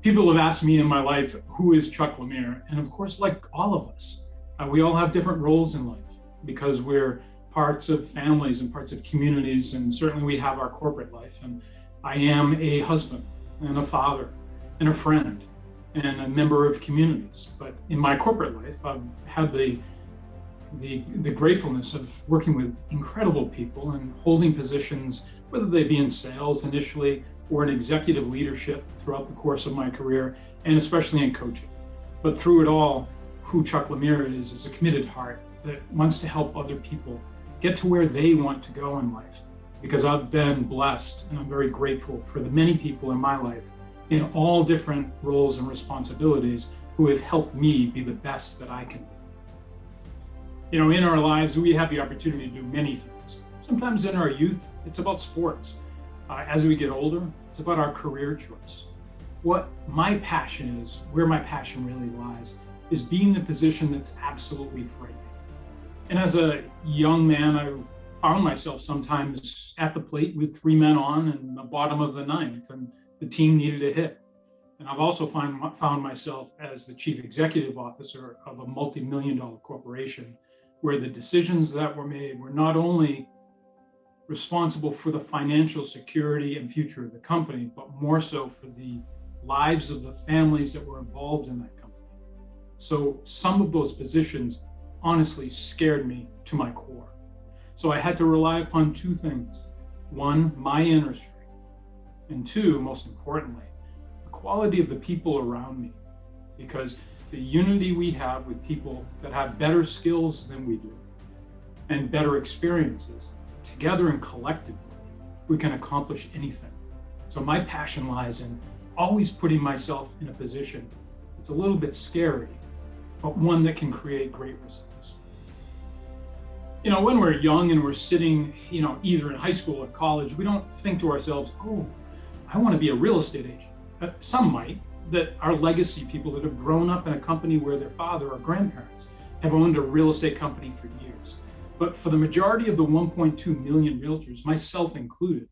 People have asked me in my life, who is Chuck Lemire? And of course, like all of us, we all have different roles in life because we're parts of families and parts of communities, and certainly we have our corporate life. And I am a husband and a father and a friend and a member of communities. But in my corporate life, I've had the gratefulness of working with incredible people and holding positions, whether they be in sales initially or in executive leadership throughout the course of my career, and especially in coaching. But through it all, who Chuck Lemire is a committed heart that wants to help other people get to where they want to go in life. Because I've been blessed and I'm very grateful for the many people in my life in all different roles and responsibilities who have helped me be the best that I can be. You know, in our lives, we have the opportunity to do many things. Sometimes in our youth, it's about sports. As we get older, it's about our career choice. What my passion is, where my passion really lies, is being in a position that's absolutely frightening. And as a young man, I found myself sometimes at the plate with 3 men on and the bottom of the ninth, and the team needed a hit. And I've also found myself as the chief executive officer of a multi-million-dollar corporation, where the decisions that were made were not only responsible for the financial security and future of the company, but more so for the lives of the families that were involved in that company. So some of those positions honestly scared me to my core. So I had to rely upon 2 things. 1, my inner strength, and 2, most importantly, the quality of the people around me, because the unity we have with people that have better skills than we do and better experiences, together and collectively, we can accomplish anything. So my passion lies in always putting myself in a position that's a little bit scary, but one that can create great results. You know, when we're young and we're sitting, either in high school or college, we don't think to ourselves, oh, I want to be a real estate agent. Some might, that are legacy people that have grown up in a company where their father or grandparents have owned a real estate company for years. But for the majority of the 1.2 million realtors, myself included,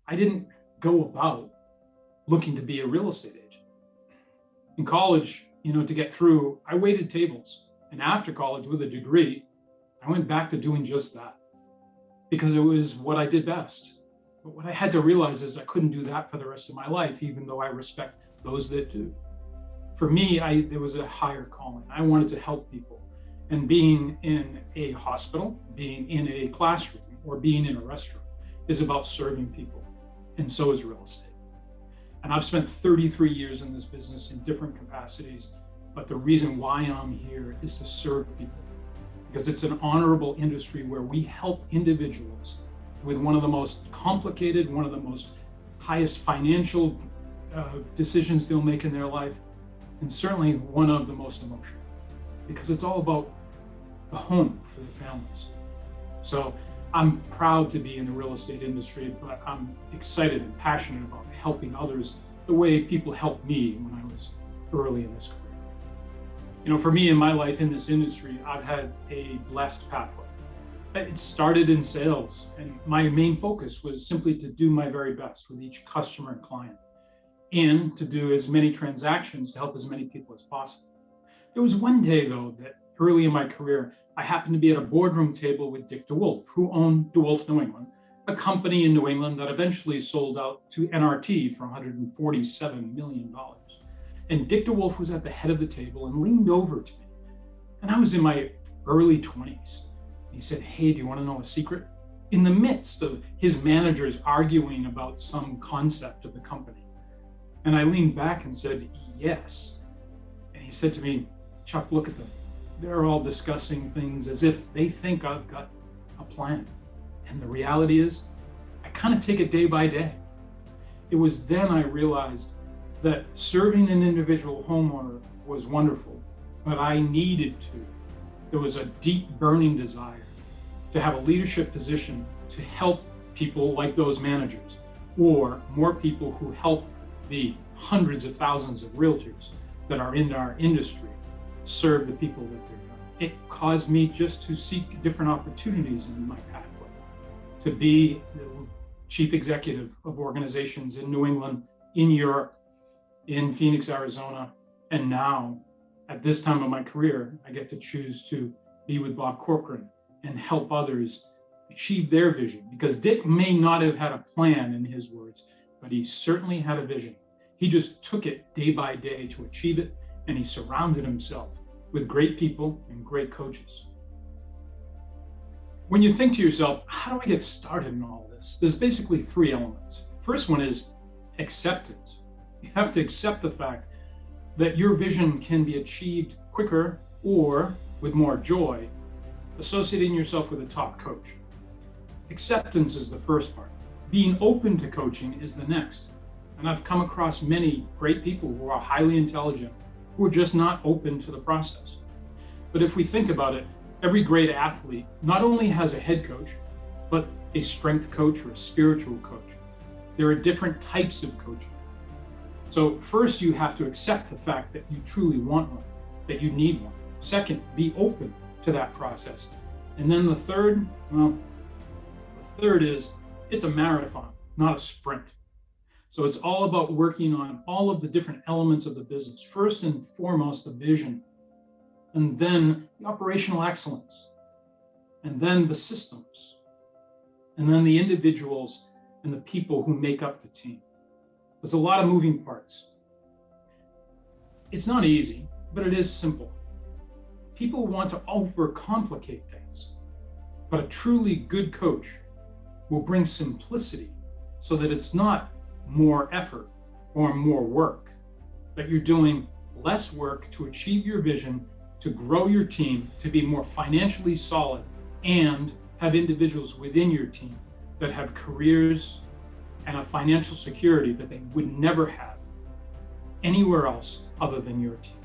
I didn't go about looking to be a real estate agent. In college, to get through, I waited tables. And after college with a degree, I went back to doing just that because it was what I did best. But what I had to realize is I couldn't do that for the rest of my life, even though I respect those that do. For me, there was a higher calling. I wanted to help people. And being in a hospital, being in a classroom, or being in a restaurant is about serving people. And so is real estate. And I've spent 33 years in this business in different capacities. But the reason why I'm here is to serve people. Because it's an honorable industry where we help individuals with one of the most complicated, one of the most highest financial decisions they'll make in their life, and certainly one of the most emotional, because it's all about the home for their families. So I'm proud to be in the real estate industry, but I'm excited and passionate about helping others the way people helped me when I was early in this career. For me in my life in this industry, I've had a blessed pathway. It started in sales, and my main focus was simply to do my very best with each customer and client, and to do as many transactions to help as many people as possible. There was one day, though, that early in my career, I happened to be at a boardroom table with Dick DeWolf, who owned DeWolf New England, a company in New England that eventually sold out to NRT for $147 million. And Dick DeWolf was at the head of the table and leaned over to me. And I was in my early 20s. He said, hey, do you want to know a secret? In the midst of his managers arguing about some concept of the company. And I leaned back and said, yes. And he said to me, Chuck, look at them. They're all discussing things as if they think I've got a plan. And the reality is, I kind of take it day by day. It was then I realized that serving an individual homeowner was wonderful, but I needed to. There was a deep burning desire to have a leadership position to help people like those managers, or more people who help the hundreds of thousands of realtors that are in our industry serve the people that they're doing. It caused me just to seek different opportunities in my pathway, to be the chief executive of organizations in New England, in Europe, in Phoenix, Arizona. And now, at this time of my career, I get to choose to be with Bob Corcoran and help others achieve their vision. Because Dick may not have had a plan, in his words, but he certainly had a vision. He just took it day by day to achieve it, and he surrounded himself with great people and great coaches. When you think to yourself, how do I get started in all this? There's basically three elements. First one is acceptance. You have to accept the fact that your vision can be achieved quicker or with more joy, associating yourself with a top coach. Acceptance is the first part. Being open to coaching is the next. And I've come across many great people who are highly intelligent, who are just not open to the process. But if we think about it, every great athlete not only has a head coach, but a strength coach or a spiritual coach. There are different types of coaching. So first, you have to accept the fact that you truly want one, that you need one. Second, be open to that process. And then the third is it's a marathon, not a sprint. So it's all about working on all of the different elements of the business. First and foremost, the vision, and then the operational excellence, and then the systems, and then the individuals and the people who make up the team. There's a lot of moving parts. It's not easy, but it is simple. People want to overcomplicate things, but a truly good coach will bring simplicity so that it's not more effort or more work, that you're doing less work to achieve your vision, to grow your team, to be more financially solid, and have individuals within your team that have careers and a financial security that they would never have anywhere else other than your team.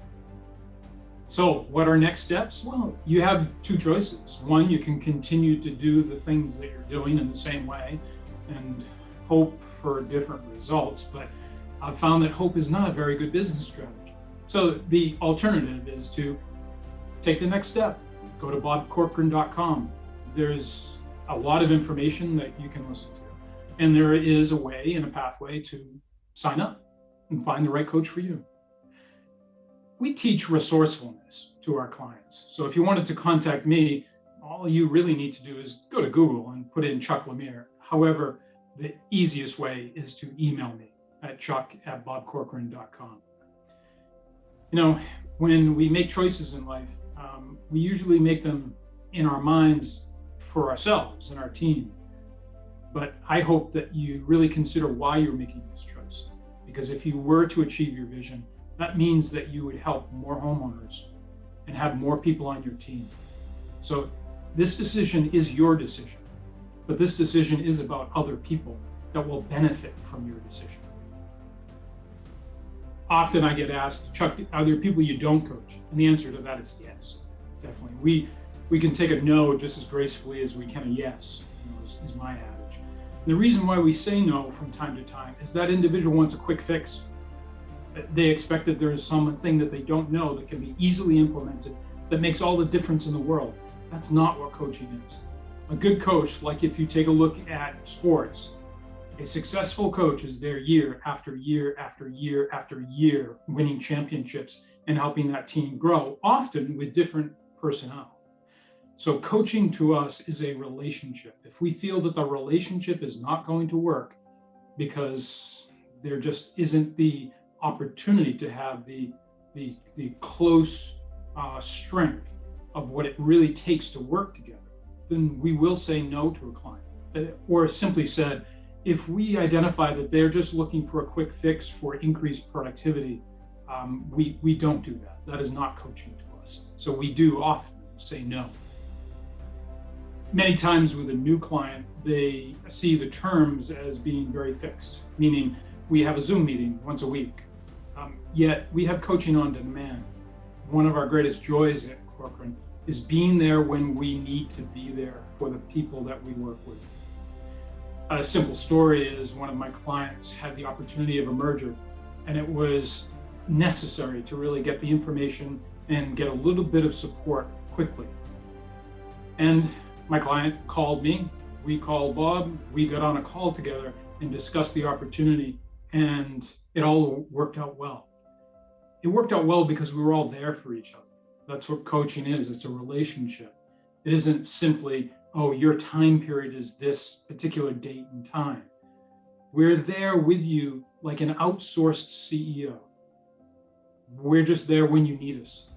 So what are next steps? Well, you have two choices. One, you can continue to do the things that you're doing in the same way and hope for different results, but I've found that hope is not a very good business strategy. So the alternative is to take the next step. Go to bobcorcoran.com. There's a lot of information that you can listen to. And there is a way and a pathway to sign up and find the right coach for you. We teach resourcefulness to our clients. So if you wanted to contact me, all you really need to do is go to Google and put in Chuck Lemire. However, the easiest way is to email me at chuck@bobcorcoran.com. You know, when we make choices in life, we usually make them in our minds for ourselves and our team. But I hope that you really consider why you're making this choice. Because if you were to achieve your vision, that means that you would help more homeowners and have more people on your team. So this decision is your decision, but this decision is about other people that will benefit from your decision. Often I get asked, Chuck, are there people you don't coach? And the answer to that is yes, definitely. We can take a no just as gracefully as we can a yes, is my adage. And the reason why we say no from time to time is that individual wants a quick fix. They expect that there is something that they don't know that can be easily implemented that makes all the difference in the world. That's not what coaching is. A good coach, like if you take a look at sports, a successful coach is there year after year after year after year, winning championships and helping that team grow, often with different personnel. So coaching to us is a relationship. If we feel that the relationship is not going to work because there just isn't the opportunity to have the close strength of what it really takes to work together, then we will say no to a client. Or simply said, if we identify that they're just looking for a quick fix for increased productivity, we don't do that. That is not coaching to us. So we do often say no. Many times with a new client, they see the terms as being very fixed, meaning we have a Zoom meeting once a week. Yet we have coaching on demand. One of our greatest joys at Corcoran is being there when we need to be there for the people that we work with. A simple story is one of my clients had the opportunity of a merger, and it was necessary to really get the information and get a little bit of support quickly. And my client called me, we called Bob, we got on a call together and discussed the opportunity. And it all worked out well. It worked out well because we were all there for each other. That's what coaching is. It's a relationship. It isn't simply, oh, your time period is this particular date and time. We're there with you like an outsourced CEO. We're just there when you need us.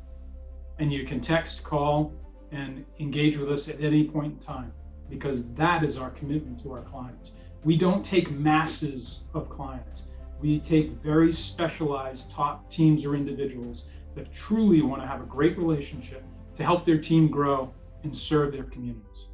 And you can text, call, and engage with us at any point in time, because that is our commitment to our clients. We don't take masses of clients. We take very specialized top teams or individuals that truly want to have a great relationship to help their team grow and serve their communities.